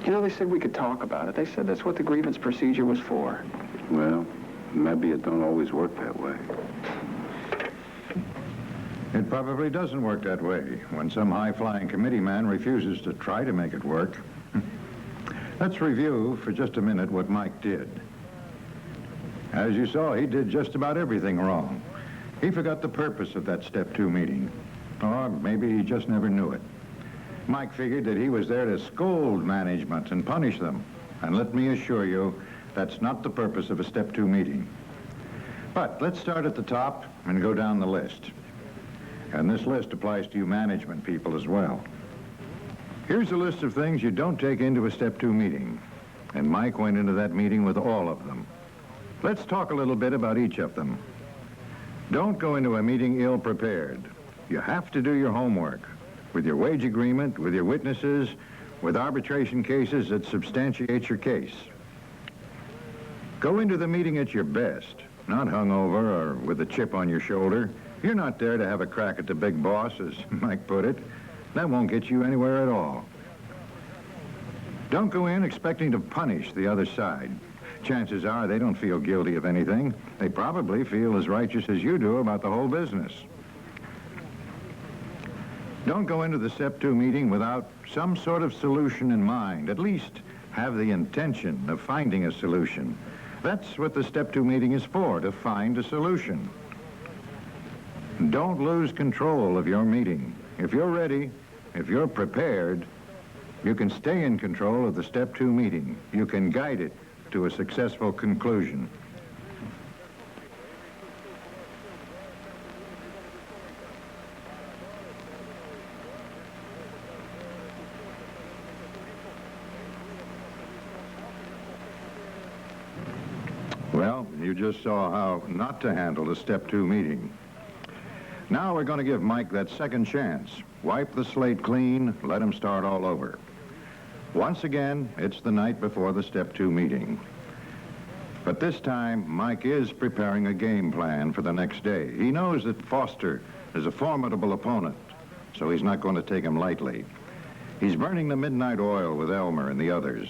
You know, they said we could talk about it. They said that's what the grievance procedure was for. Well, maybe it don't always work that way. It probably doesn't work that way when some high-flying committee man refuses to try to make it work. Let's review for just a minute what Mike did. As you saw, he did just about everything wrong. He forgot the purpose of that Step 2 meeting. Or maybe he just never knew it. Mike figured that he was there to scold management and punish them. And let me assure you, that's not the purpose of a Step 2 meeting. But let's start at the top and go down the list. And this list applies to you management people as well. Here's a list of things you don't take into a Step 2 meeting. And Mike went into that meeting with all of them. Let's talk a little bit about each of them. Don't go into a meeting ill-prepared. You have to do your homework, with your wage agreement, with your witnesses, with arbitration cases that substantiate your case. Go into the meeting at your best, not hungover or with a chip on your shoulder. You're not there to have a crack at the big boss, as Mike put it. That won't get you anywhere at all. Don't go in expecting to punish the other side. Chances are they don't feel guilty of anything. They probably feel as righteous as you do about the whole business. Don't go into the Step 2 meeting without some sort of solution in mind. At least have the intention of finding a solution. That's what the Step 2 meeting is for, to find a solution. Don't lose control of your meeting. If you're ready, if you're prepared, you can stay in control of the Step 2 meeting. You can guide it to a successful conclusion. Well, you just saw how not to handle the Step 2 meeting. Now we're going to give Mike that second chance. Wipe the slate clean, let him start all over. Once again, it's the night before the Step 2 meeting. But this time, Mike is preparing a game plan for the next day. He knows that Foster is a formidable opponent, so he's not going to take him lightly. He's burning the midnight oil with Elmer and the others.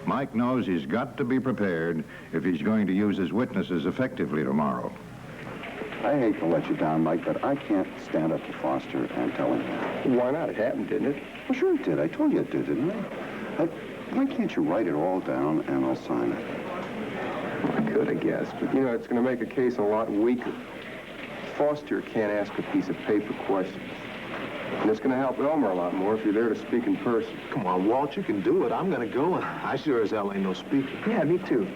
Mike knows he's got to be prepared if he's going to use his witnesses effectively tomorrow. I hate to let you down, Mike, but I can't stand up to Foster and tell him that. Why not? It happened, didn't it? Well, sure it did. I told you it did, didn't I? Why can't you write it all down and I'll sign it? Well, I could, I guess, but, you know, it's going to make a case a lot weaker. Foster can't ask a piece of paper questions. And it's going to help Elmer a lot more if you're there to speak in person. Come on, Walt, you can do it. I'm going to go, and I sure as hell ain't no speaker. Yeah, me too.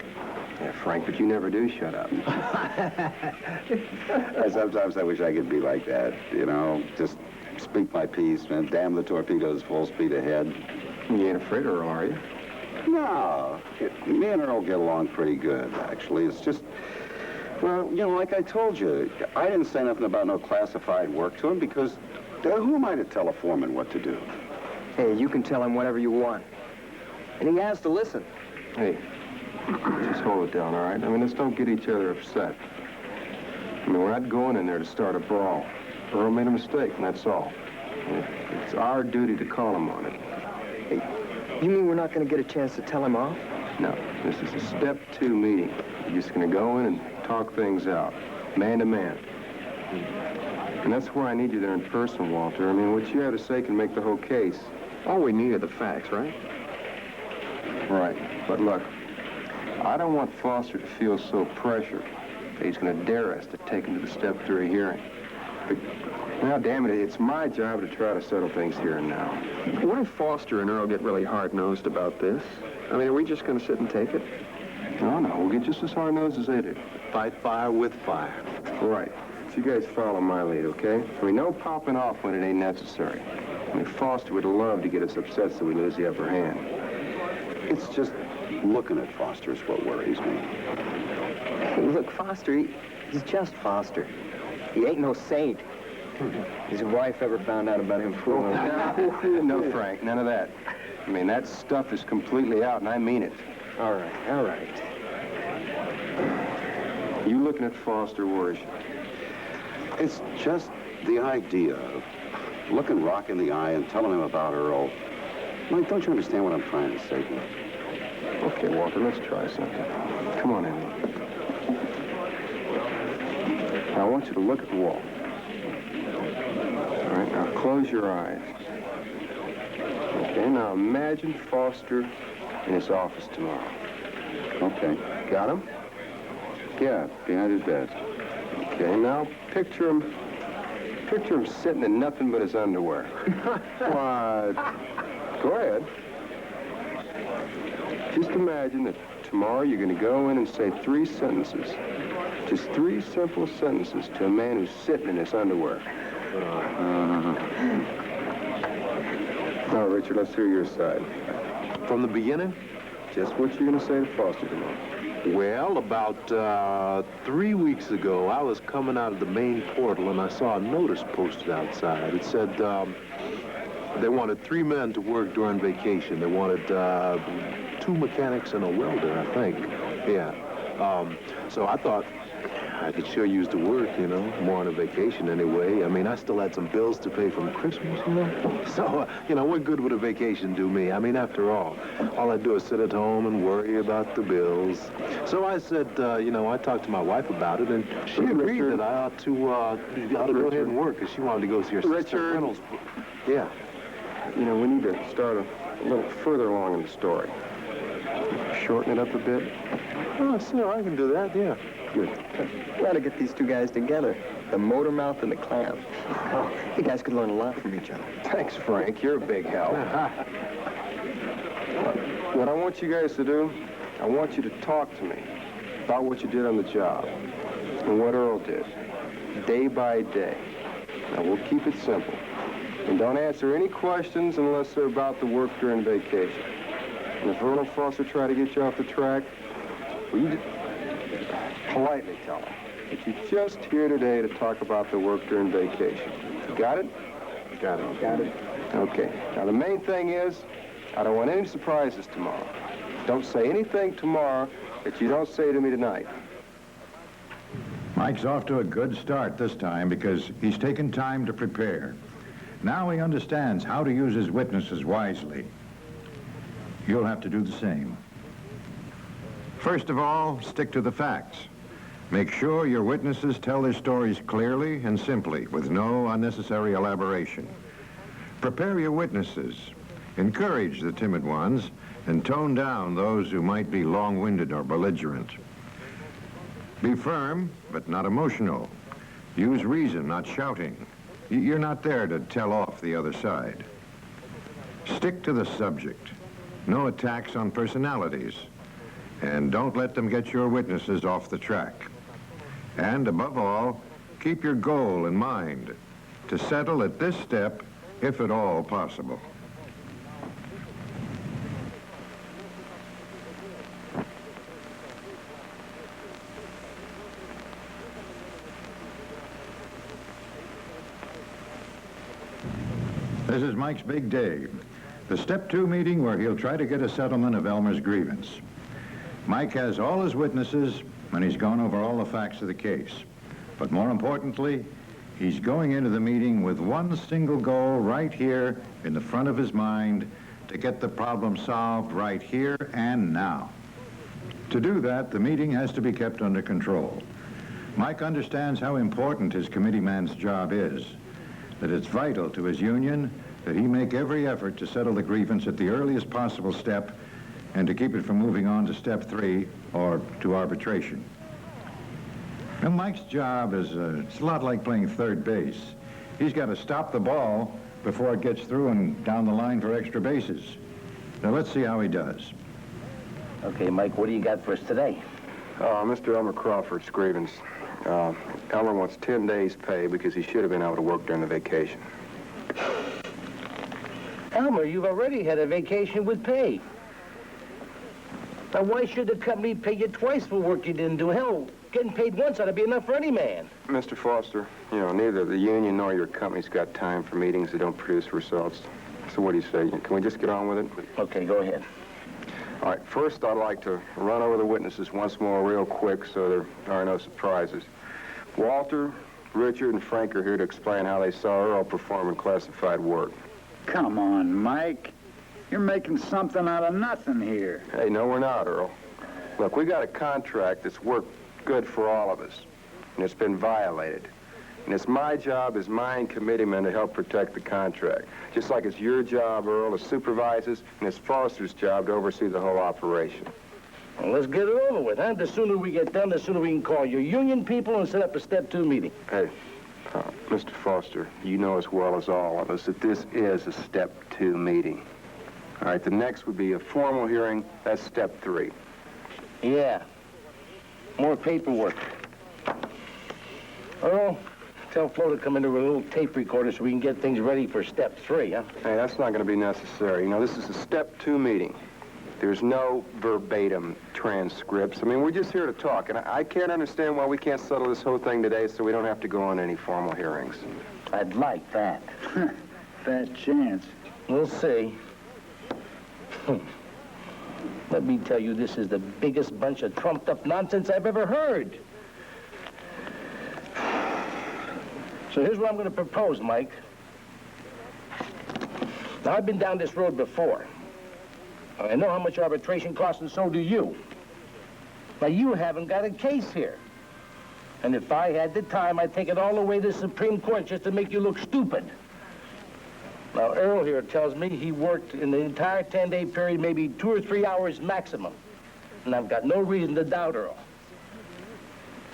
Yeah, Frank, but you never do shut up. Sometimes I wish I could be like that, you know, just speak my piece, man. Damn the torpedoes, full speed ahead. You ain't afraid of Earl, are you? No, me and Earl get along pretty good, actually. It's just, well, you know, like I told you, I didn't say nothing about no classified work to him because who am I to tell a foreman what to do? Hey, you can tell him whatever you want. And he has to listen. Hey, just hold it down, all right? I mean, let's don't get each other upset. I mean, we're not going in there to start a brawl. Earl made a mistake, and that's all. It's our duty to call him on it. Hey, you mean we're not going to get a chance to tell him off? No, this is a Step 2 meeting. You're just going to go in and talk things out, man to man. And that's why I need you there in person, Walter. I mean, what you have to say can make the whole case. All we need are the facts, right? Right. But look, I don't want Foster to feel so pressured that he's going to dare us to take him to the Step 3 hearing. But, now, damn it, it's my job to try to settle things here and now. What if Foster and Earl get really hard-nosed about this? I mean, are we just going to sit and take it? No, we'll get just as hard-nosed as they do. Fight fire with fire. Right. So you guys follow my lead, okay? I mean, no popping off when it ain't necessary. I mean, Foster would love to get us upset so we lose the upper hand. It's just looking at Foster is what worries me. Hey, look, Foster, he's just Foster. He ain't no saint. His wife ever found out about him fooling him? No, Frank, none of that. I mean, that stuff is completely out, and I mean it. All right. You looking at Foster worries you. It's just the idea of looking Rock in the eye and telling him about Earl. Mike, don't you understand what I'm trying to say here? Okay, Walter, let's try something. Come on in. Now, I want you to look at the wall. All right, now close your eyes. Okay, now imagine Foster in his office tomorrow. Okay. Got him? Yeah, behind his desk. Okay, now picture him sitting in nothing but his underwear. What? Go ahead. Just imagine that tomorrow you're going to go in and say 3 sentences. Just 3 simple sentences to a man who's sitting in his underwear. Now, Richard, let's hear your side. From the beginning? Just what you're going to say to Foster tomorrow. Well, about 3 weeks ago, I was coming out of the main portal and I saw a notice posted outside. It said they wanted 3 men to work during vacation. They wanted 2 mechanics and a welder, I think. Yeah. So I thought I could sure use the work, you know, more on a vacation anyway. I mean, I still had some bills to pay from Christmas, you know. So, you know, what good would a vacation do me? I mean, after all I do is sit at home and worry about the bills. So I said, you know, I talked to my wife about it, and she agreed that I ought to go ahead and work, because she wanted to go see her sister Reynolds. Yeah. You know, we need to start a little further along in the story. Shorten it up a bit. Oh, sure, I can do that, yeah. Good. We ought to get these 2 guys together. The motor mouth and the clam. Oh, you guys could learn a lot from each other. Thanks, Frank. You're a big help. What I want you guys to do, I want you to talk to me about what you did on the job and what Earl did, day by day. Now, we'll keep it simple. And don't answer any questions unless they're about the work during vacation. And if Earl and Foster try to get you off the track, well, you politely tell them that you're just here today to talk about the work during vacation. Got it? Got it. Got it? Okay. Now, the main thing is, I don't want any surprises tomorrow. Don't say anything tomorrow that you don't say to me tonight. Mike's off to a good start this time because he's taken time to prepare. Now he understands how to use his witnesses wisely. You'll have to do the same. First of all, stick to the facts. Make sure your witnesses tell their stories clearly and simply, with no unnecessary elaboration. Prepare your witnesses. Encourage the timid ones, and tone down those who might be long-winded or belligerent. Be firm, but not emotional. Use reason, not shouting. You're not there to tell off the other side. Stick to the subject. No attacks on personalities. And don't let them get your witnesses off the track. And above all, keep your goal in mind, to settle at this step, if at all possible. This is Mike's big day, the Step 2 meeting where he'll try to get a settlement of Elmer's grievance. Mike has all his witnesses, and he's gone over all the facts of the case. But more importantly, he's going into the meeting with one single goal right here in the front of his mind, to get the problem solved right here and now. To do that, the meeting has to be kept under control. Mike understands how important his committee man's job is, that it's vital to his union that he make every effort to settle the grievance at the earliest possible step and to keep it from moving on to Step 3 or to arbitration. Now, Mike's job is it's a lot like playing third base. He's got to stop the ball before it gets through and down the line for extra bases. Now, let's see how he does. Okay, Mike, what do you got for us today? Mr. Elmer Crawford's grievance. Elmer wants 10 days' pay because he should have been able to work during the vacation. Elmer, you've already had a vacation with pay. Now, why should the company pay you twice for work you didn't do? Hell, getting paid once ought to be enough for any man. Mr. Foster, you know, neither the union nor your company's got time for meetings that don't produce results. So what do you say? Can we just get on with it? Okay, go ahead. All right, first I'd like to run over the witnesses once more real quick so there are no surprises. Walter, Richard, and Frank are here to explain how they saw Earl performing classified work. Come on, Mike. You're making something out of nothing here. Hey, no, we're not, Earl. Look, we got a contract that's worked good for all of us, and it's been violated. And it's my job as mine committeeman to help protect the contract. Just like it's your job, Earl, to supervise us, and it's Foster's job to oversee the whole operation. Well, let's get it over with, huh? The sooner we get done, the sooner we can call your union people and set up a Step 2 meeting. Hey, Mr. Foster, you know as well as all of us that this is a Step 2 meeting. All right, the next would be a formal hearing. That's Step 3. Yeah. More paperwork. Earl, tell Flo to come into a little tape recorder so we can get things ready for Step 3, huh? Hey, that's not going to be necessary. You know, this is a Step 2 meeting. There's no verbatim transcripts. I mean, we're just here to talk, and I can't understand why we can't settle this whole thing today so we don't have to go on any formal hearings. I'd like that. Fat chance. We'll see. Let me tell you, this is the biggest bunch of trumped-up nonsense I've ever heard. So here's what I'm going to propose, Mike. Now, I've been down this road before. I know how much arbitration costs, and so do you. Now, you haven't got a case here. And if I had the time, I'd take it all the way to the Supreme Court just to make you look stupid. Now, Earl here tells me he worked in the entire 10-day period maybe 2 or 3 hours maximum. And I've got no reason to doubt Earl.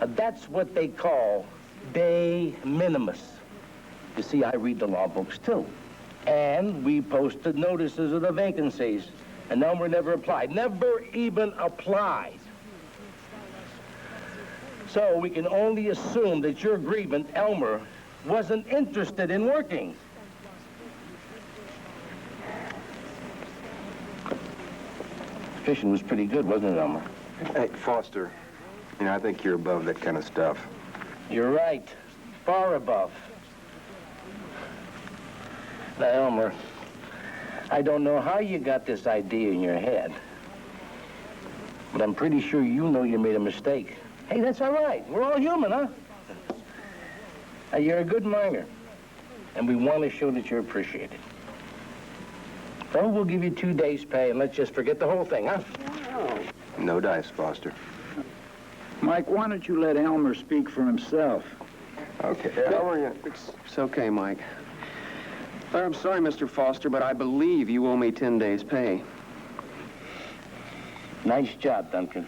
Now, that's what they call de minimis. You see, I read the law books, too. And we posted notices of the vacancies. And Elmer never applied. Never even applied. So we can only assume that your grievant, Elmer, wasn't interested in working. Fishing was pretty good, wasn't it, Elmer? Hey, Foster, you know, I think you're above that kind of stuff. You're right. Far above. Now, Elmer, I don't know how you got this idea in your head, but I'm pretty sure you know you made a mistake. Hey, that's all right. We're all human, huh? Now, you're a good miner, and we want to show that you're appreciated. So we'll give you 2 days' pay, and let's just forget the whole thing, huh? No dice, Foster. Mike, why don't you let Elmer speak for himself? Okay. Elmer, it's okay, Mike. I'm sorry, Mr. Foster, but I believe you owe me 10 days' pay. Nice job, Duncan.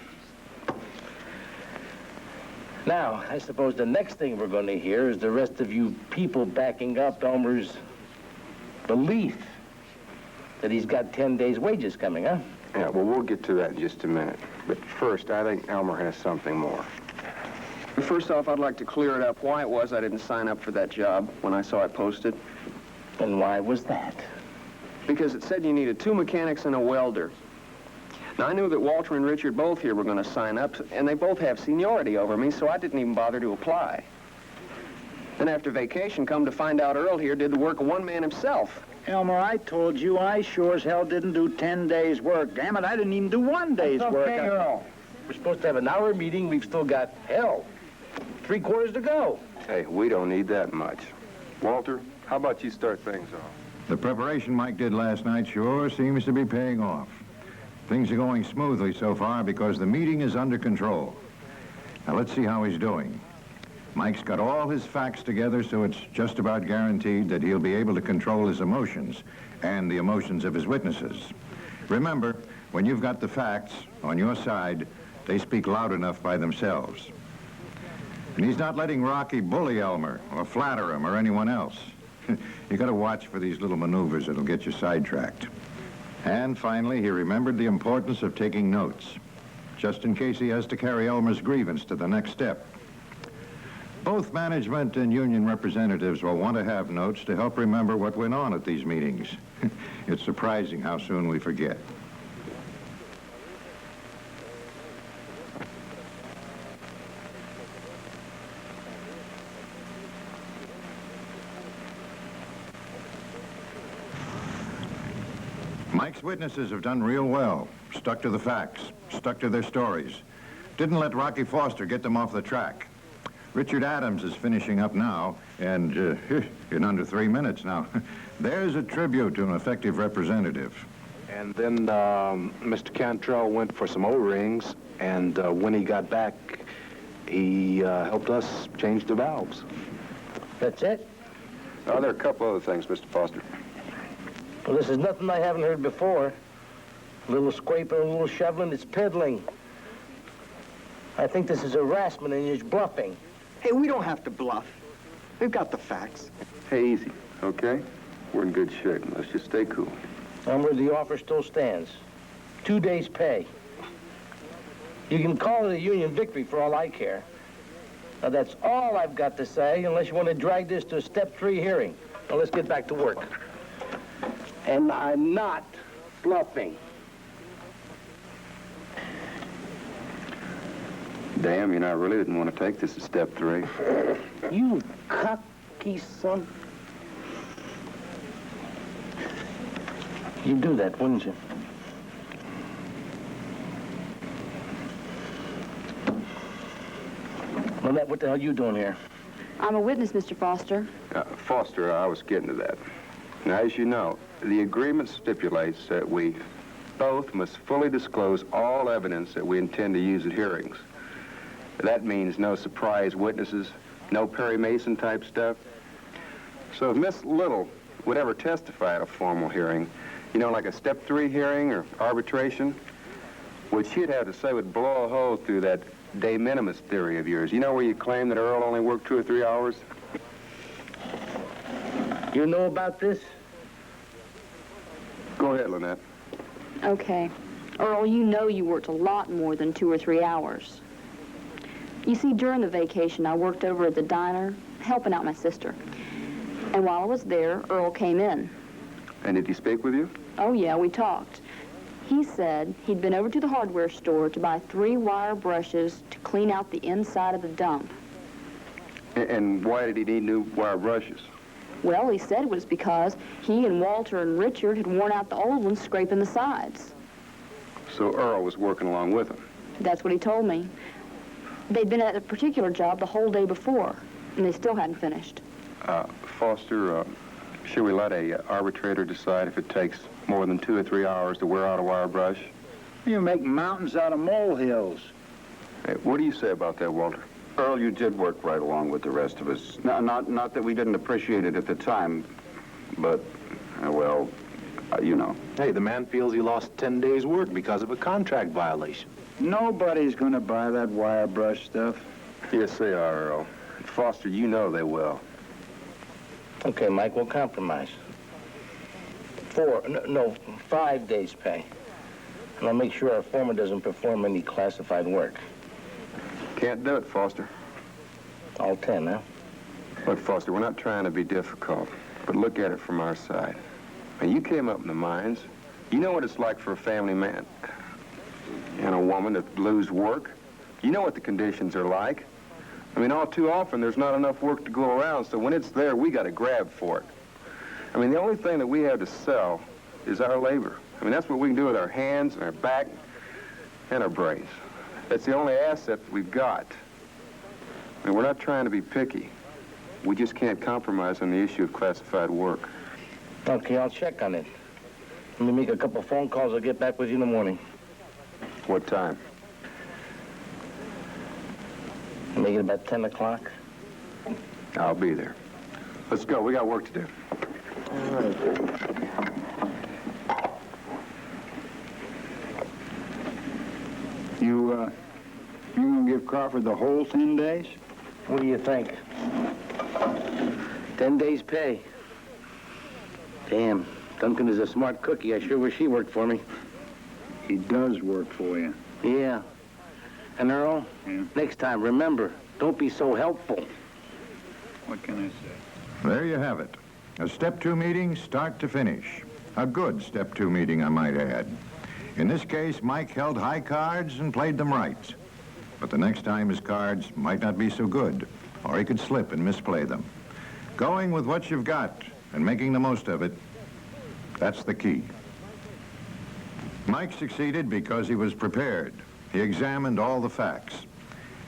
Now, I suppose the next thing we're going to hear is the rest of you people backing up Elmer's belief that he's got 10 days' wages coming, huh? Yeah, well, we'll get to that in just a minute. But first, I think Elmer has something more. First off, I'd like to clear it up why it was I didn't sign up for that job when I saw it posted. And why was that? Because it said you needed 2 mechanics and a welder. Now, I knew that Walter and Richard both here were going to sign up, and they both have seniority over me, so I didn't even bother to apply. Then after vacation, come to find out Earl here did the work of one man himself. Elmer, I told you I sure as hell didn't do 10 days' work. Damn it, I didn't even do 1 day's work. Okay, Earl. We're supposed to have an hour meeting. We've still got, hell, 3/4 to go. Hey, we don't need that much. Walter, how about you start things off? The preparation Mike did last night sure seems to be paying off. Things are going smoothly so far because the meeting is under control. Now, let's see how he's doing. Mike's got all his facts together, so it's just about guaranteed that he'll be able to control his emotions and the emotions of his witnesses. Remember, when you've got the facts on your side, they speak loud enough by themselves. And he's not letting Rocky bully Elmer or flatter him or anyone else. You got to watch for these little maneuvers that'll get you sidetracked. And finally, he remembered the importance of taking notes, just in case he has to carry Elmer's grievance to the next step. Both management and union representatives will want to have notes to help remember what went on at these meetings. It's surprising how soon we forget. Mike's witnesses have done real well. Stuck to the facts, stuck to their stories. Didn't let Rocky Foster get them off the track. Richard Adams is finishing up now, and in under 3 minutes now. There's a tribute to an effective representative. And then Mr. Cantrell went for some O-rings, and when he got back, he helped us change the valves. That's it? Oh, there are a couple other things, Mr. Foster. Well, this is nothing I haven't heard before. A little scraping, a little shoveling, it's peddling. I think this is harassment and you're bluffing. Hey, we don't have to bluff. We've got the facts. Hey, easy, okay? We're in good shape. Let's just stay cool. The offer still stands. 2 days' pay. You can call it a union victory for all I care. Now, that's all I've got to say, unless you want to drag this to a step 3 hearing. Now, let's get back to work. And I'm not bluffing. Damn, you know, I really didn't want to take this to step 3. You cocky son. You'd do that, wouldn't you? Lynette, what the hell are you doing here? I'm a witness, Mr. Foster. Foster, I was getting to that. Now, as you know, the agreement stipulates that we both must fully disclose all evidence that we intend to use at hearings. That means no surprise witnesses, no Perry Mason type stuff. So if Miss Little would ever testify at a formal hearing, you know, like a step 3 hearing or arbitration, what she'd have to say would blow a hole through that de minimis theory of yours. You know where you claim that Earl only worked 2 or 3 hours? You know about this? Go ahead, Lynette. Okay. Earl, you know you worked a lot more than 2 or 3 hours. You see, during the vacation, I worked over at the diner, helping out my sister. And while I was there, Earl came in. And did he speak with you? Oh, yeah, we talked. He said he'd been over to the hardware store to buy 3 wire brushes to clean out the inside of the dump. And why did he need new wire brushes? Well, he said it was because he and Walter and Richard had worn out the old ones scraping the sides. So Earl was working along with him? That's what he told me. They'd been at a particular job the whole day before, and they still hadn't finished. Foster, should we let a arbitrator decide if it takes more than 2 or 3 hours to wear out a wire brush? You make mountains out of molehills. Hey, what do you say about that, Walter? Earl, you did work right along with the rest of us. Not that we didn't appreciate it at the time, but, well, you know. Hey, the man feels he lost 10 days' work because of a contract violation. Nobody's gonna buy that wire brush stuff. Yes, they are, Earl. Foster, you know they will. Okay, Mike, we'll compromise. 5 days' pay. And I'll make sure our foreman doesn't perform any classified work. Can't do it, Foster. All 10, huh? Look, Foster, we're not trying to be difficult, but look at it from our side. And you came up in the mines. You know what it's like for a family man and a woman to lose work. You know what the conditions are like. I mean, all too often, there's not enough work to go around, so when it's there, we got to grab for it. I mean, the only thing that we have to sell is our labor. I mean, that's what we can do with our hands and our back and our brains. That's the only asset that we've got. And we're not trying to be picky. We just can't compromise on the issue of classified work. Okay, I'll check on it. Let me make a couple phone calls. I'll get back with you in the morning. What time? Make it about 10 o'clock. I'll be there. Let's go. We got work to do. All right. You gonna give Crawford the whole 10 days? What do you think? 10 days' pay. Damn, Duncan is a smart cookie. I sure wish he worked for me. He does work for you. Yeah. And Earl, Yeah? next time, remember, don't be so helpful. What can I say? There you have it. A step 2 meeting, start to finish. A good step 2 meeting, I might add. In this case, Mike held high cards and played them right. But the next time his cards might not be so good, or he could slip and misplay them. Going with what you've got and making the most of it, that's the key. Mike succeeded because he was prepared. He examined all the facts,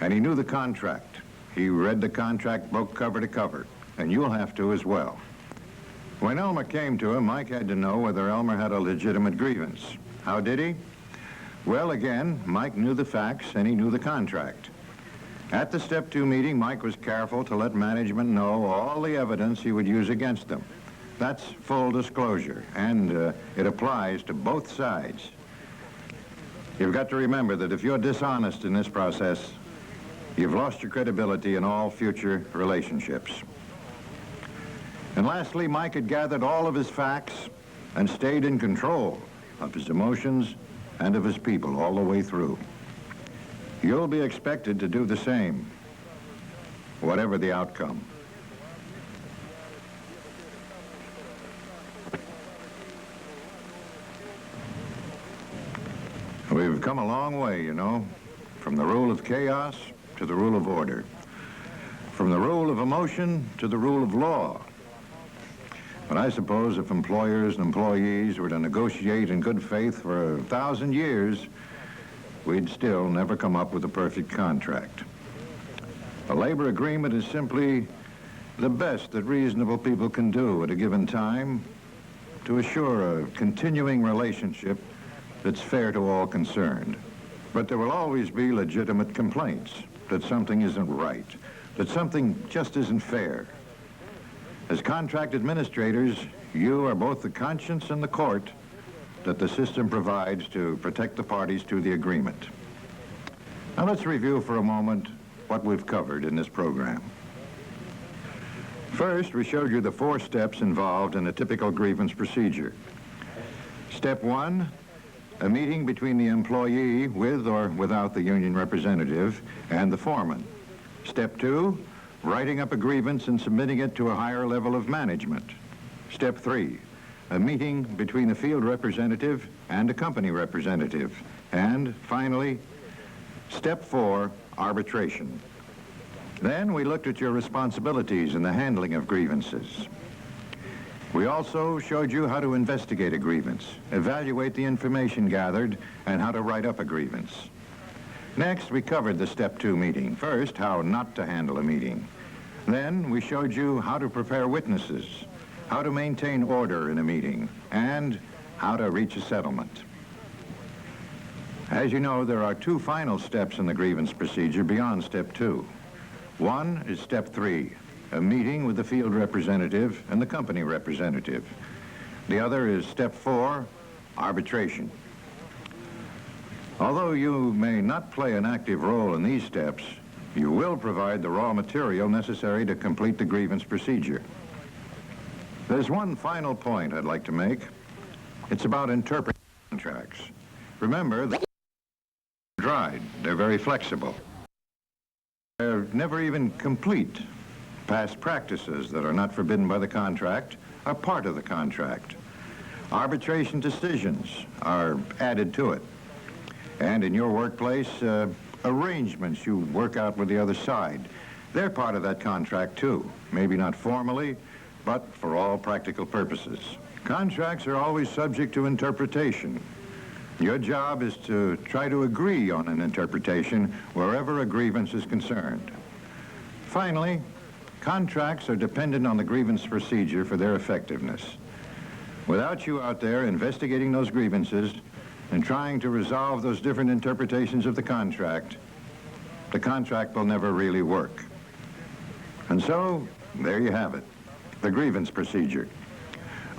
and he knew the contract. He read the contract book cover to cover, and you'll have to as well. When Elmer came to him, Mike had to know whether Elmer had a legitimate grievance. How did he? Well, again, Mike knew the facts and he knew the contract. At the Step 2 meeting, Mike was careful to let management know all the evidence he would use against them. That's full disclosure, and it applies to both sides. You've got to remember that if you're dishonest in this process, you've lost your credibility in all future relationships. And lastly, Mike had gathered all of his facts and stayed in control of his emotions and of his people all the way through. You'll be expected to do the same, whatever the outcome. We've come a long way, you know, from the rule of chaos to the rule of order, from the rule of emotion to the rule of law. But I suppose if employers and employees were to negotiate in good faith for 1,000 years, we'd still never come up with a perfect contract. A labor agreement is simply the best that reasonable people can do at a given time to assure a continuing relationship that's fair to all concerned. But there will always be legitimate complaints that something isn't right, that something just isn't fair. As contract administrators, you are both the conscience and the court that the system provides to protect the parties to the agreement. Now let's review for a moment what we've covered in this program. First, we showed you the 4 steps involved in a typical grievance procedure. Step 1, a meeting between the employee with or without the union representative and the foreman. Step 2, writing up a grievance and submitting it to a higher level of management. Step 3, a meeting between the field representative and a company representative. And finally, Step 4, arbitration. Then we looked at your responsibilities in the handling of grievances. We also showed you how to investigate a grievance, evaluate the information gathered, and how to write up a grievance. Next, we covered the Step 2 meeting. First, how not to handle a meeting. Then, we showed you how to prepare witnesses, how to maintain order in a meeting, and how to reach a settlement. As you know, there are 2 final steps in the grievance procedure beyond Step 2. One is Step 3, a meeting with the field representative and the company representative. The other is Step 4, arbitration. Although you may not play an active role in these steps, you will provide the raw material necessary to complete the grievance procedure. There's one final point I'd like to make. It's about interpreting contracts. Remember, they're dried. They're very flexible. They're never even complete. Past practices that are not forbidden by the contract are part of the contract. Arbitration decisions are added to it. And in your workplace, arrangements you work out with the other side, they're part of that contract too. Maybe not formally, but for all practical purposes. Contracts are always subject to interpretation. Your job is to try to agree on an interpretation wherever a grievance is concerned. Finally, contracts are dependent on the grievance procedure for their effectiveness. Without you out there investigating those grievances and trying to resolve those different interpretations of the contract will never really work. And so, there you have it, the grievance procedure.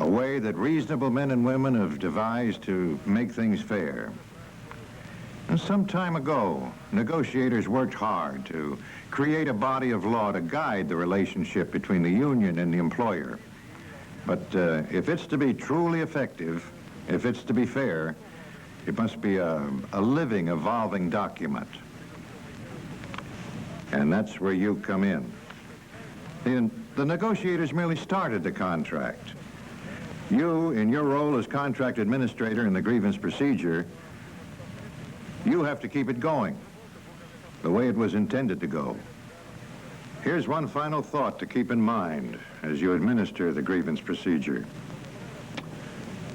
A way that reasonable men and women have devised to make things fair. And some time ago, negotiators worked hard to create a body of law to guide the relationship between the union and the employer. But if it's to be truly effective, if it's to be fair, it must be a living, evolving document. And that's where you come in. The negotiators merely started the contract. You, in your role as contract administrator in the grievance procedure, you have to keep it going the way it was intended to go. Here's one final thought to keep in mind as you administer the grievance procedure.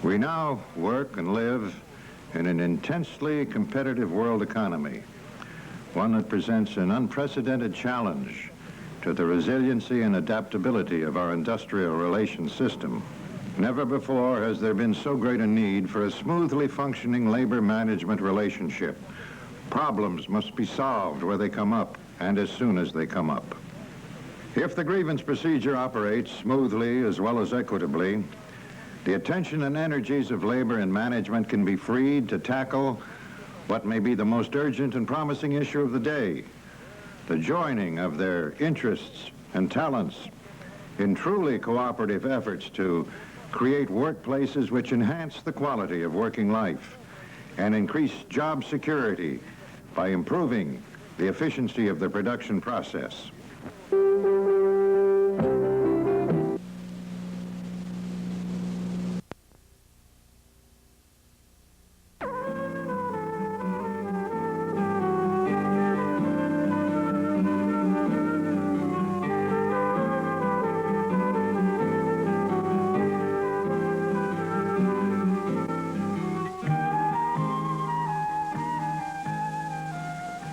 We now work and live in an intensely competitive world economy, one that presents an unprecedented challenge to the resiliency and adaptability of our industrial relations system. Never before has there been so great a need for a smoothly functioning labor management relationship. Problems must be solved where they come up, and as soon as they come up. If the grievance procedure operates smoothly as well as equitably, the attention and energies of labor and management can be freed to tackle what may be the most urgent and promising issue of the day, the joining of their interests and talents in truly cooperative efforts to create workplaces which enhance the quality of working life and increase job security by improving the efficiency of the production process.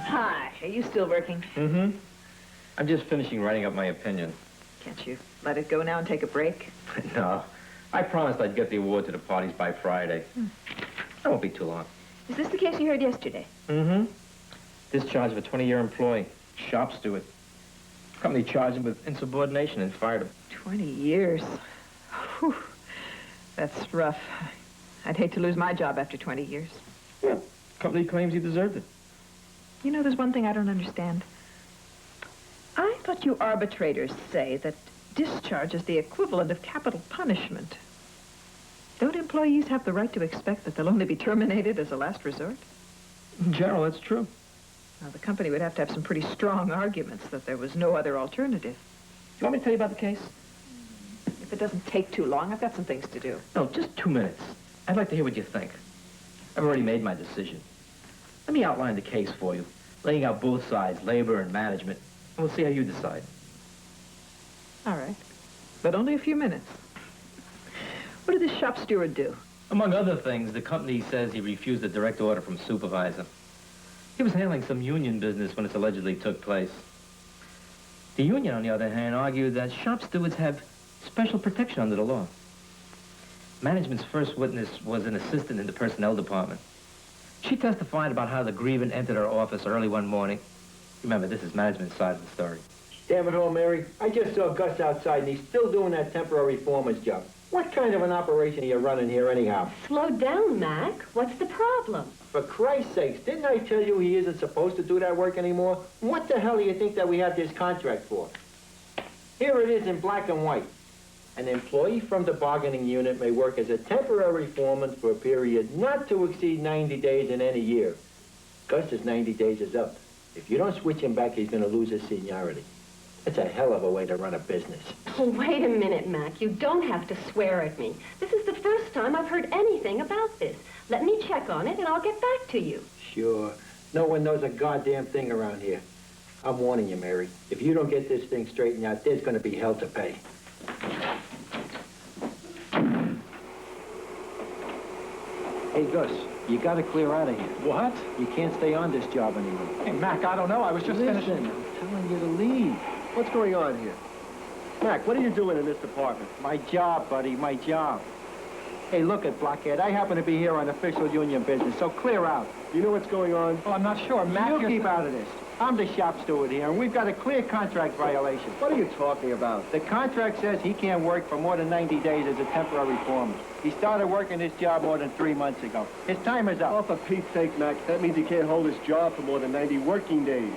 Hi, are you still working? Mm-hmm. I'm just finishing writing up my opinion. Can't you let it go now and take a break? No. I promised I'd get the award to the parties by Friday. That won't be too long. Is this the case you heard yesterday? Mm-hmm. Discharged of a 20-year employee, shop steward. Company charged him with insubordination and fired him. 20 years. Whew. That's rough. I'd hate to lose my job after 20 years. Yeah. Company claims he deserved it. You know, there's one thing I don't understand. I thought you arbitrators say that discharge is the equivalent of capital punishment. Don't employees have the right to expect that they'll only be terminated as a last resort? In general, that's true. Now, the company would have to have some pretty strong arguments that there was no other alternative. You want me to tell you about the case? If it doesn't take too long, I've got some things to do. No, just 2 minutes. I'd like to hear what you think. I've already made my decision. Let me outline the case for you, laying out both sides, labor and management, and we'll see how you decide. All right. But only a few minutes. What did this shop steward do? Among other things, the company says he refused a direct order from supervisor. He was handling some union business when it allegedly took place. The union, on the other hand, argued that shop stewards have special protection under the law. Management's first witness was an assistant in the personnel department. She testified about how the grievance entered her office early one morning. Remember, this is management's side of the story. Damn it all, Mary. I just saw Gus outside, and he's still doing that temporary foreman's job. What kind of an operation are you running here anyhow? Slow down, Mac. What's the problem? For Christ's sakes, didn't I tell you he isn't supposed to do that work anymore? What the hell do you think that we have this contract for? Here it is in black and white. An employee from the bargaining unit may work as a temporary foreman for a period not to exceed 90 days in any year. Gus's 90 days is up. If you don't switch him back, he's going to lose his seniority. It's a hell of a way to run a business. Oh, wait a minute, Mac. You don't have to swear at me. This is the first time I've heard anything about this. Let me check on it, and I'll get back to you. Sure. No one knows a goddamn thing around here. I'm warning you, Mary. If you don't get this thing straightened out, there's going to be hell to pay. Hey, Gus, you got to clear out of here. What? You can't stay on this job anymore. Hey, Mac, I don't know. I was just finishing. I'm telling you to leave. What's going on here? Mac, what are you doing in this department? My job, buddy, my job. Hey, look at Blockhead. I happen to be here on official union business, so clear out. You know what's going on? Well, I'm not sure. Mac, you keep out of this. I'm the shop steward here, and we've got a clear contract violation. What are you talking about? The contract says he can't work for more than 90 days as a temporary foreman. He started working this job more than 3 months ago. His time is up. Oh, for Pete's sake, Mac, that means he can't hold his job for more than 90 working days.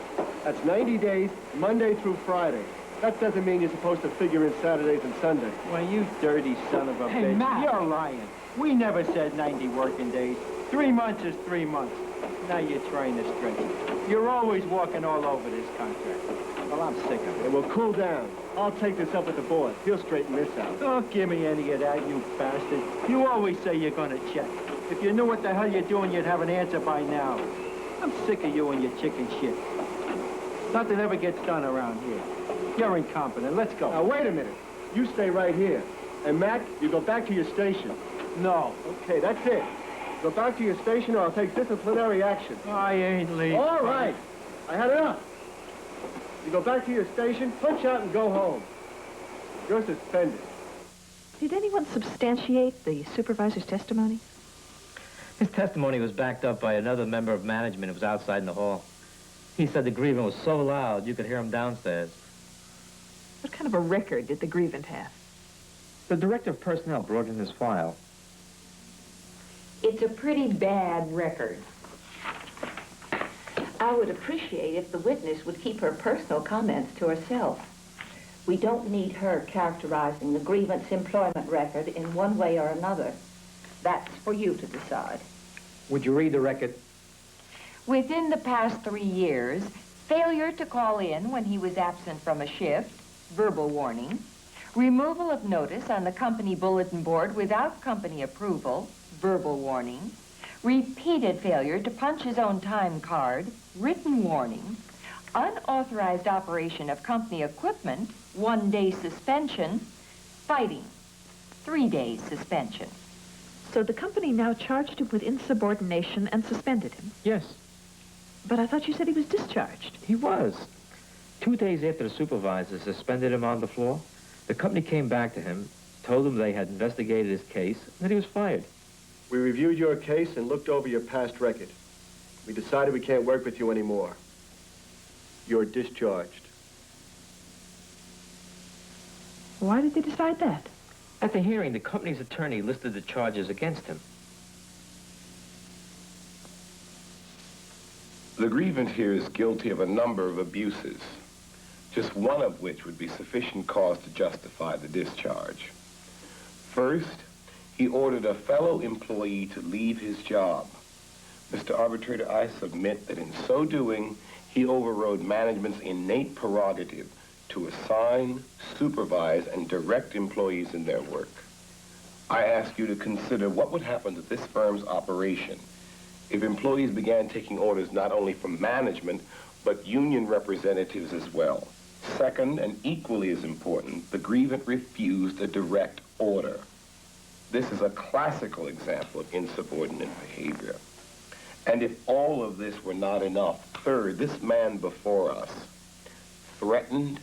That's 90 days, Monday through Friday. That doesn't mean you're supposed to figure in Saturdays and Sundays. Well, you dirty son of a bitch. Mac. You're lying. We never said 90 working days. 3 months is 3 months. Now you're trying to stretch it. You're always walking all over this contract. Well, I'm sick of it. Hey, well, cool down. I'll take this up with the boss. He'll straighten this out. Don't give me any of that, you bastard. You always say you're going to check. If you knew what the hell you're doing, you'd have an answer by now. I'm sick of you and your chicken shit. Nothing ever gets done around here. You're incompetent. Let's go. Now, wait a minute. You stay right here. And, Mac, you go back to your station. No. Okay, that's it. Go back to your station or I'll take disciplinary action. I ain't leaving. All right. I had enough. You go back to your station, punch out, and go home. You're suspended. Did anyone substantiate the supervisor's testimony? His testimony was backed up by another member of management who was outside in the hall. He said the grievance was so loud you could hear him downstairs. What kind of a record did the grievance have? The director of personnel brought in his file. It's a pretty bad record. I would appreciate if the witness would keep her personal comments to herself. We don't need her characterizing the grievance employment record in one way or another. That's for you to decide. Would you read the record? Within the past 3 years, failure to call in when he was absent from a shift, verbal warning, removal of notice on the company bulletin board without company approval, verbal warning, repeated failure to punch his own time card, written warning, unauthorized operation of company equipment, 1-day suspension, fighting, 3 days suspension. So the company now charged him with insubordination and suspended him. Yes. But I thought you said he was discharged. He was. 2 days after the supervisor suspended him on the floor, the company came back to him, told him they had investigated his case, and that he was fired. We reviewed your case and looked over your past record. We decided we can't work with you anymore. You're discharged. Why did they decide that? At the hearing, the company's attorney listed the charges against him. The grievant here is guilty of a number of abuses, just one of which would be sufficient cause to justify the discharge. First, he ordered a fellow employee to leave his job. Mr. Arbitrator, I submit that in so doing, he overrode management's innate prerogative to assign, supervise, and direct employees in their work. I ask you to consider what would happen to this firm's operation if employees began taking orders not only from management, but union representatives as well. Second, and equally as important, the grievant refused a direct order. This is a classical example of insubordinate behavior. And if all of this were not enough, third, this man before us threatened,